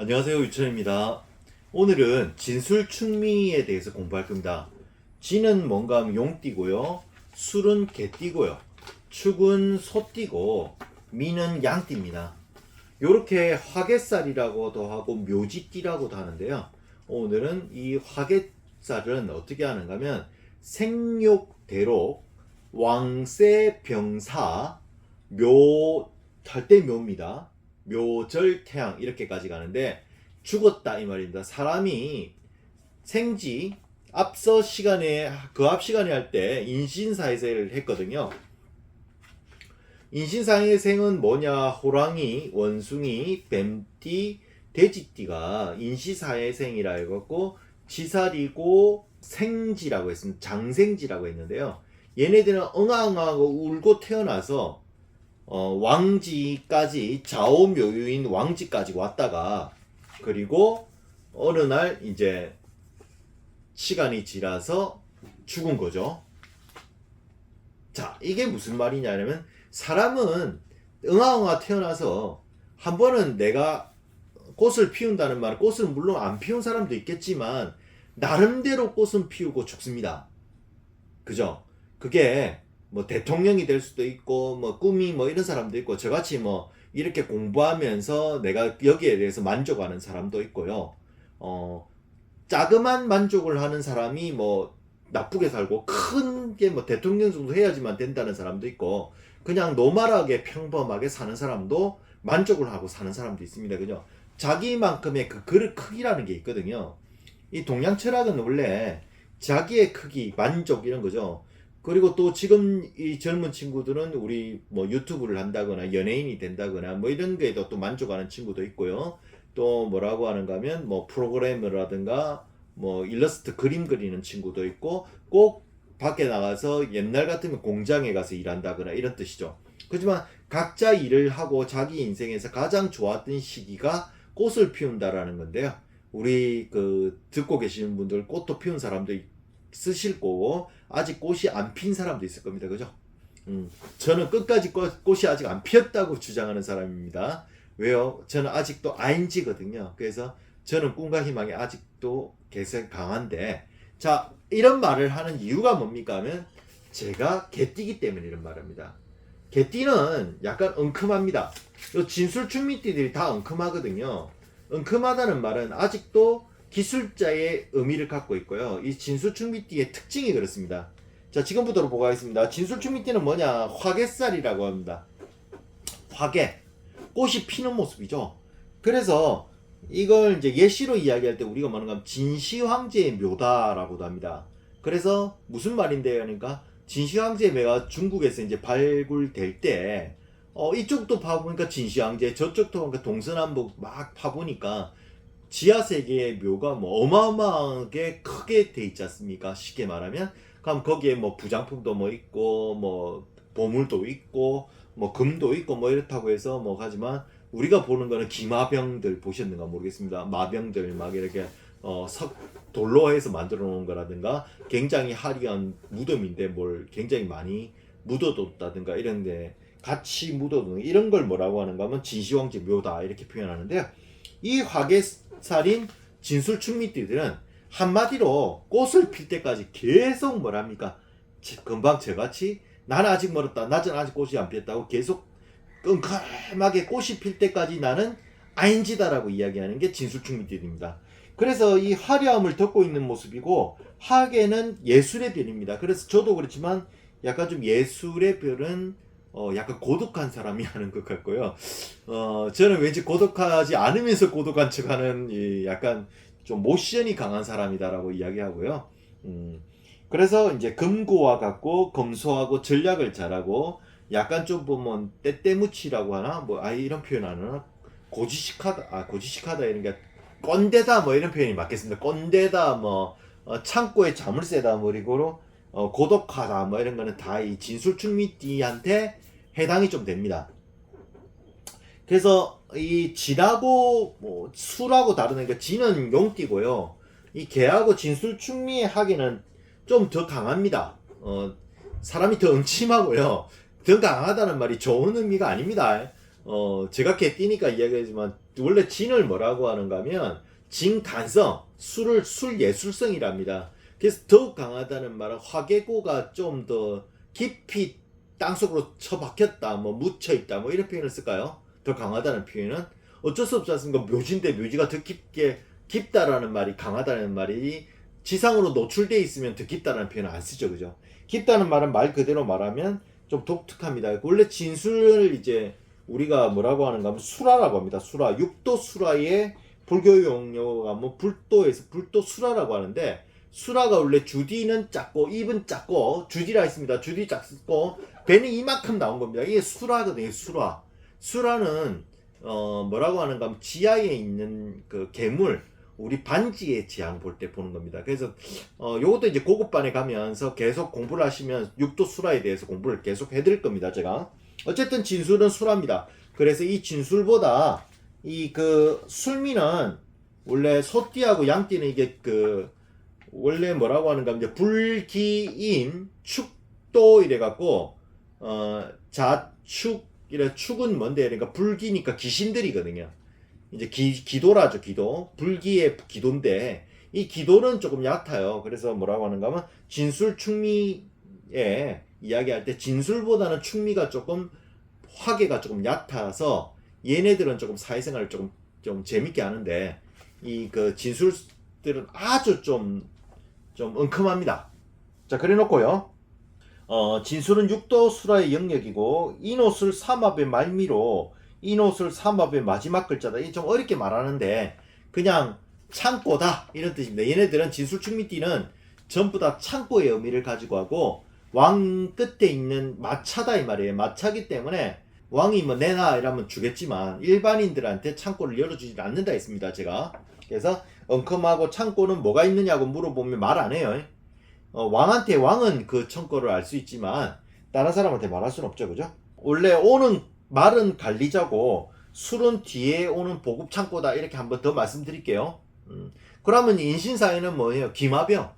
안녕하세요, 유천입니다. 오늘은 진술충미에 대해서 공부할 겁니다. 진은 뭔가 하면 용띠고요, 술은 개띠고요, 축은 소띠고, 미는 양띠입니다. 요렇게 화개살이라고도 하고 묘지띠라고도 하는데요. 오늘은 이 화개살은 어떻게 하는가 하면 생욕대록, 왕세병사, 묘, 할 때 묘입니다. 묘절태양 이렇게까지 가는데 죽었다 이 말입니다. 사람이 생지 앞서 시간에 그 앞 시간에 할 때 인신사회생을 했거든요. 인신사회생은 뭐냐? 호랑이, 원숭이, 뱀띠, 돼지띠가 인시사회생이라 해갖고 지살이고 생지라고 했습니다. 장생지라고 했는데요. 얘네들은 엉앙하고 울고 태어나서 왕지까지 좌우묘유인 왕지까지 왔다가 그리고 어느 날 이제 시간이 지나서 죽은 거죠. 자, 이게 무슨 말이냐면 사람은 응아응아 태어나서 한 번은 내가 꽃을 피운다는 말, 꽃을 물론 안 피운 사람도 있겠지만 나름대로 꽃은 피우고 죽습니다. 그죠? 그게 뭐 대통령이 될 수도 있고 뭐 꿈이 뭐 이런 사람도 있고 저같이 뭐 이렇게 공부하면서 내가 여기에 대해서 만족하는 사람도 있고요. 자그만 만족을 하는 사람이 뭐 나쁘게 살고 큰 게 뭐 대통령 정도 해야지만 된다는 사람도 있고 그냥 노멀하게 평범하게 사는 사람도 만족을 하고 사는 사람도 있습니다. 그죠? 자기만큼의 그 그릇 크기라는 게 있거든요. 이 동양 철학은 원래 자기의 크기, 만족 이런 거죠. 그리고 또 지금 이 젊은 친구들은 우리 뭐 유튜브를 한다거나 연예인이 된다거나 뭐 이런 거에도 또 만족하는 친구도 있고요. 또 뭐라고 하는가 하면 뭐 프로그래머라든가 뭐 일러스트 그림 그리는 친구도 있고 꼭 밖에 나가서 옛날 같으면 공장에 가서 일한다거나 이런 뜻이죠. 그렇지만 각자 일을 하고 자기 인생에서 가장 좋았던 시기가 꽃을 피운다라는 건데요. 우리 그 듣고 계시는 분들 꽃도 피운 사람도 있으실 거고 아직 꽃이 안 핀 사람도 있을 겁니다. 그죠? 저는 끝까지 꽃이 아직 안 피었다고 주장하는 사람입니다. 왜요? 저는 아직도 ING거든요. 그래서 저는 꿈과 희망이 아직도 계속 강한데 자 이런 말을 하는 이유가 뭡니까 하면 제가 개띠기 때문에 이런 말을 합니다. 개띠는 약간 엉큼합니다. 요 진술충미띠들이 다 엉큼하거든요. 엉큼하다는 말은 아직도 기술자의 의미를 갖고 있고요. 이 진술충미띠의 특징이 그렇습니다. 자 지금부터 보고 하겠습니다. 진술충미띠는 뭐냐? 화개살이라고 합니다. 화개. 꽃이 피는 모습이죠. 그래서 이걸 이제 예시로 이야기할 때 우리가 말하는 건 진시황제의 묘다라고도 합니다. 그래서 무슨 말인데요? 그러니까 진시황제의 묘가 중국에서 이제 발굴될 때 이쪽도 파보니까 진시황제, 저쪽도 보니까 동서남북 막 파보니까 지하세계의 묘가 뭐 어마어마하게 크게 돼 있지 않습니까? 쉽게 말하면 그럼 거기에 뭐 부장품도 뭐 있고 뭐 보물도 있고 뭐 금도 있고 뭐 이렇다고 해서 뭐 하지만 우리가 보는 거는 기마병들 보셨는가 모르겠습니다. 마병들 막 이렇게 돌로 해서 만들어 놓은 거라든가 굉장히 화려한 무덤인데 뭘 굉장히 많이 묻어뒀다든가 이런데 같이 묻어둔 이런 걸 뭐라고 하는가 하면 진시황제 묘다 이렇게 표현하는데요. 이 화개살인 진술충미띠들은 한마디로 꽃을 필 때까지 계속 뭐랍니까? 금방 저같이 나는 아직 멀었다. 나는 아직 꽃이 안 피었다고 계속 끈끈하게 꽃이 필 때까지 나는 아인지다라고 이야기하는 게 진술충미띠입니다. 그래서 이 화려함을 덮고 있는 모습이고 화개는 예술의 별입니다. 그래서 저도 그렇지만 약간 좀 예술의 별은 약간 고독한 사람이 하는 것 같고요. 저는 왠지 고독하지 않으면서 고독한 척하는 약간 좀 모션이 강한 사람이다라고 이야기하고요. 그래서 이제 금고와 같고 검소하고 전략을 잘하고 약간 좀 보면 때때무치라고 하나 뭐 이런 표현 안 하나 고지식하다 고지식하다 이런 게 꼰대다 뭐 이런 표현이 맞겠습니다. 꼰대다 뭐 창고에 자물쇠다 뭐 그리고 고독하다 뭐 이런 거는 다 이 진술충미띠한테 해당이 좀 됩니다. 그래서 이 진하고 뭐 술하고 다르니까 진은 용띠고요. 이 개하고 진술충미의 하기는 좀 더 강합니다. 사람이 더 음침하고요. 더 강하다는 말이 좋은 의미가 아닙니다. 제가 개띠니까 이야기하지만 원래 진을 뭐라고 하는가 하면 진간성, 술 예술성이랍니다. 그래서 더욱 강하다는 말은 화개고가 좀 더 깊이 땅속으로 처박혔다, 뭐 묻혀있다, 뭐 이런 표현을 쓸까요? 더 강하다는 표현은 어쩔 수 없지 않습니까? 묘지인데 묘지가 더 깊다라는 말이, 강하다는 말이 지상으로 노출되어 있으면 더 깊다라는 표현을 안 쓰죠, 그죠? 깊다는 말은 말 그대로 말하면 좀 독특합니다. 원래 진술을 이제 우리가 뭐라고 하는가 하면 수라라고 합니다. 수라, 육도 수라의 불교 용어가 뭐 불도에서 불도 수라라고 하는데, 수라가 원래 주디는 작고 입은 작고, 주디라 있습니다. 주디 작고 배는 이만큼 나온 겁니다. 이게 수라거든요. 수라. 수라는 뭐라고 하는가 하면 지하에 있는 그 괴물, 우리 반지의 제왕 볼 때 보는 겁니다. 그래서 요것도 이제 고급반에 가면서 계속 공부를 하시면 육도 수라에 대해서 공부를 계속 해드릴 겁니다. 제가 어쨌든 진술은 수라입니다. 그래서 이 진술보다 이 그 술미는 원래 소띠하고 양띠는 이게 그 원래 뭐라고 하는가 하면 이제 불기임 축도 이래 갖고 자축 이래, 축은 뭔데, 그러니까 불기니까 귀신들이거든요. 이제 기도라죠, 기도. 불기의 기도인데 이 기도는 조금 얕아요. 그래서 뭐라고 하는가 하면 진술 충미에 이야기할 때 진술보다는 충미가 조금 화계가 조금 얕아서 얘네들은 조금 사회생활을 좀 재밌게 하는데, 이 그 진술들은 아주 좀 은큼합니다. 자, 그래 놓고요. 진술은 육도 수라의 영역이고 인옷을 삼합의 말미로, 인옷을 삼합의 마지막 글자다. 이게 좀 어렵게 말하는데 그냥 창고다 이런 뜻입니다. 얘네들은 진술충미띠는 전부 다 창고의 의미를 가지고 하고 왕 끝에 있는 마차다 이 말이에요. 마차기 때문에 왕이 뭐 내놔 이러면 주겠지만 일반인들한테 창고를 열어주지 않는다 했습니다. 제가. 그래서 엉큼하고 창고는 뭐가 있느냐고 물어보면 말 안 해요. 왕한테, 왕은 그 창고를 알 수 있지만 다른 사람한테 말할 수는 없죠. 그죠? 원래 오는 말은 관리자고 술은 뒤에 오는 보급 창고다, 이렇게 한번 더 말씀드릴게요. 그러면 인신사에는 뭐예요? 기마병.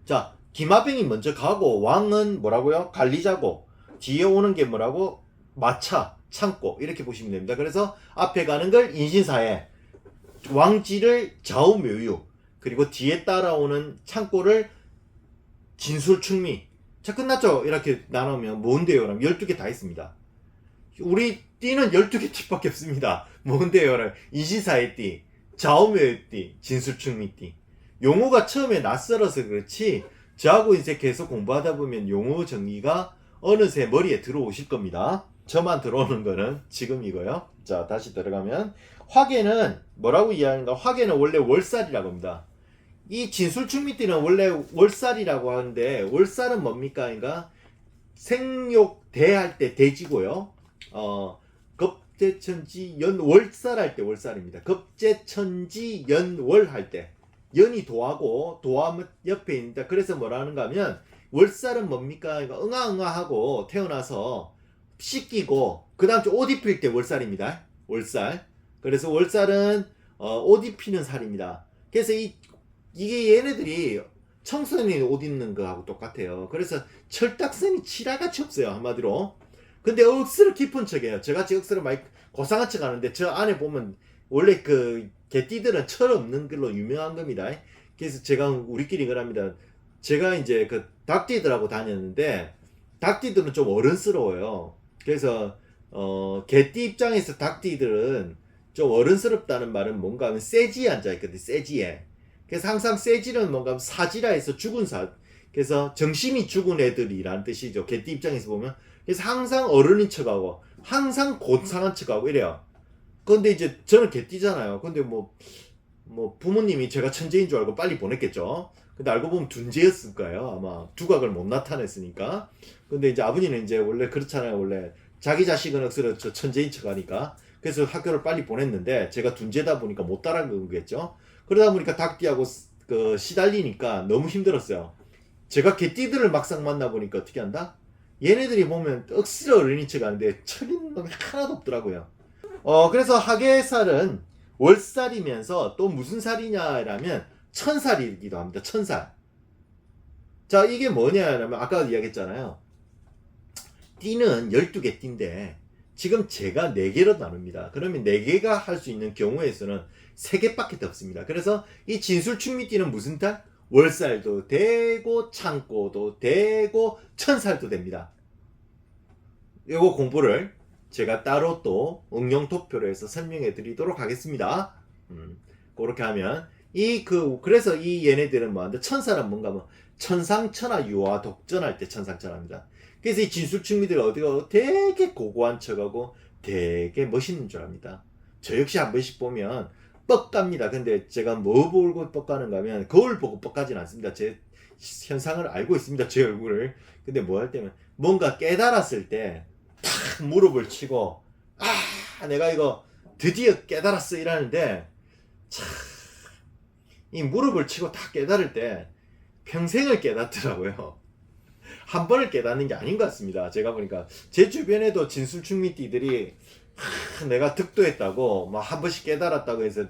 자, 기마병이 먼저 가고 왕은 뭐라고요? 관리자고 뒤에 오는 게 뭐라고? 마차, 창고, 이렇게 보시면 됩니다. 그래서 앞에 가는 걸 인신사에, 왕지를 좌우묘유, 그리고 뒤에 따라오는 창고를 진술충미. 자, 끝났죠? 이렇게 나누면 뭔데요? 그럼 12개 다 있습니다. 우리 띠는 12개 띠밖에 없습니다. 뭔데요? 인신사의 띠, 좌우묘의 띠, 진술충미 띠. 용어가 처음에 낯설어서 그렇지 저하고 이제 계속 공부하다 보면 용어 정리가 어느새 머리에 들어오실 겁니다. 저만 들어오는 거는 지금이고요. 자, 다시 들어가면 화계는 뭐라고 이해하는가? 화계는 원래 월살이라고 합니다. 이 진술충미띠는 원래 월살이라고 하는데, 월살은 뭡니까? 그러니까 생욕대 할 때 대지고요. 급제천지 연월살 할 때 월살입니다. 급제천지 연월 할 때 연이 도하고 도함 옆에 있는데, 그래서 뭐라는가 하면 월살은 뭡니까? 그러니까 응아응아하고 태어나서 씻기고 그 다음 주 옷 입힐 때 월살입니다. 월살. 그래서 월살은 옷 입히는 살입니다. 그래서 이게 얘네들이 청소년이 옷 입는 거하고 똑같아요. 그래서 철딱선이 칠화같이 없어요, 한마디로. 근데 억수로 깊은 척해요. 저같이 억수로 많이 고상한 척 하는데 저 안에 보면 원래 그 개띠들은 철 없는 걸로 유명한 겁니다. 그래서 제가 우리끼리 그럽니다. 제가 이제 그 닭띠들하고 다녔는데 닭띠들은 좀 어른스러워요. 그래서 개띠 입장에서 닭띠들은 좀 어른스럽다는 말은 뭔가 하면 세지에 앉아있거든요. 세지에. 그래서 항상 세지는 뭔가 하면 사지라해서 죽은 사. 그래서 정신이 죽은 애들이란 뜻이죠. 개띠 입장에서 보면. 그래서 항상 어른인 척하고 항상 고상한 척하고 이래요. 근데 이제 저는 개띠잖아요. 근데 뭐 부모님이 제가 천재인 줄 알고 빨리 보냈겠죠. 근데 알고 보면 둔재였을 거예요. 아마 두각을 못 나타냈으니까. 근데 이제 아버지는 이제 원래 그렇잖아요. 원래 자기 자식은 억수로 저 천재인 척 하니까. 그래서 학교를 빨리 보냈는데 제가 둔재다 보니까 못 따라간 거겠죠. 그러다 보니까 닭띠하고 그 시달리니까 너무 힘들었어요. 제가 개띠들을 막상 만나보니까 어떻게 한다? 얘네들이 보면 억수로 어린이 척 하는데 철인 놈이 하나도 없더라고요. 그래서 하계살은 월살이면서 또 무슨 살이냐라면 천살이기도 합니다. 천살. 자, 이게 뭐냐라면 아까 이야기했잖아요. 띠는 12개 띠인데 지금 제가 4개로 나눕니다. 그러면 4개가 할 수 있는 경우에서는 3개밖에 없습니다. 그래서 이 진술충미띠는 무슨 달? 월살도 되고 창고도 되고 천살도 됩니다. 요거 공부를 제가 따로 또 응용 도표로 해서 설명해 드리도록 하겠습니다. 그렇게 하면 그래서 이 얘네들은 뭐한다? 천사는 뭔가 뭐 천상천하 유화 독전할 때 천상천하입니다. 그래서 이 진술충미들 어디가 되게 고고한 척하고 되게 멋있는 줄 압니다. 저 역시 한 번씩 보면 뻑갑니다. 근데 제가 뭐 보고 뻑가는가 하면 거울 보고 뻑가진 않습니다. 제 현상을 알고 있습니다. 제 얼굴을. 근데 뭐 할 때면 뭔가 깨달았을 때 탁 무릎을 치고 내가 이거 드디어 깨달았어 이러는데 참 이 무릎을 치고 다 깨달을 때 평생을 깨닫더라고요. 한 번을 깨닫는 게 아닌 것 같습니다. 제가 보니까 제 주변에도 진술충미띠들이 내가 득도했다고 막 한 번씩 깨달았다고 해서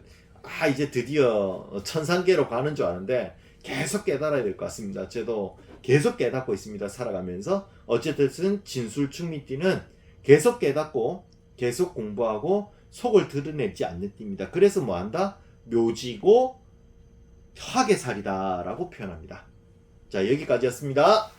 이제 드디어 천상계로 가는 줄 아는데 계속 깨달아야 될 것 같습니다. 저도 계속 깨닫고 있습니다. 살아가면서. 어쨌든 진술충미띠는 계속 깨닫고 계속 공부하고 속을 드러내지 않는 띠입니다. 그래서 뭐한다? 묘지고 화개살이다 라고 표현합니다. 자, 여기까지였습니다.